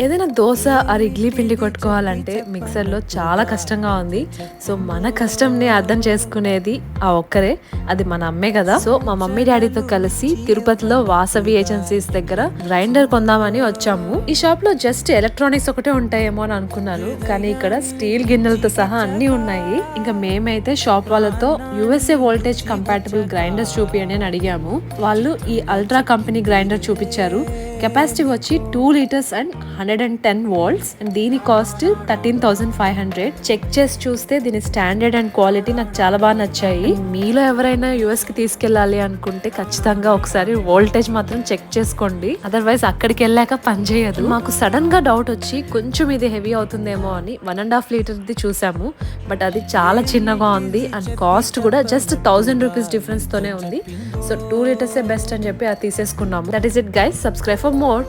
ఏదైనా దోశ ఆర్ ఇడ్లీ పిండి కొట్టుకోవాలంటే మిక్సర్లో చాలా కష్టంగా ఉంది. సో మన కష్టంని అర్థం చేసుకునేది ఆ ఒక్కరే, అది మన అమ్మే కదా. సో మా మమ్మీ డాడీతో కలిసి తిరుపతిలో వాసవి ఏజెన్సీస్ దగ్గర గ్రైండర్ కొందామని వచ్చాము. ఈ షాప్ లో జస్ట్ ఎలక్ట్రానిక్స్ ఒకటే ఉంటాయేమో అని అనుకున్నాను, కానీ ఇక్కడ స్టీల్ గిన్నెలతో సహా అన్ని ఉన్నాయి. ఇంకా మేమైతే షాప్ వాళ్ళతో USA వోల్టేజ్ కంపాటబుల్ గ్రైండర్స్ చూపియండి అని అడిగాము. వాళ్ళు ఈ అల్ట్రా కంపెనీ గ్రైండర్ చూపించారు. కెపాసిటీ వచ్చి 2 లీటర్స్ అండ్ 110 volts అండ్ దీని కాస్ట్ 13,500. చెక్ చేసి చూస్తే దీని స్టాండర్డ్ అండ్ క్వాలిటీ నాకు చాలా బాగా నచ్చాయి. మీలో ఎవరైనా US కి తీసుకెళ్ళాలి అనుకుంటే ఖచ్చితంగా ఒకసారి వోల్టేజ్ మాత్రం చెక్ చేసుకోండి, అదర్వైజ్ అక్కడికి వెళ్ళాక పనిచేయదు. మాకు సడన్ గా డౌట్ వచ్చి కొంచెం ఇది హెవీ అవుతుందేమో అని 1.5 లీటర్ది చూసాము, బట్ అది చాలా చిన్నగా ఉంది అండ్ కాస్ట్ కూడా జస్ట్ 1000 రూపీస్ డిఫరెన్స్ తోనే ఉంది. సో 2 లీటర్సే బెస్ట్ అని చెప్పి అది తీసేసుకున్నాము. That is it guys, subscribe for more.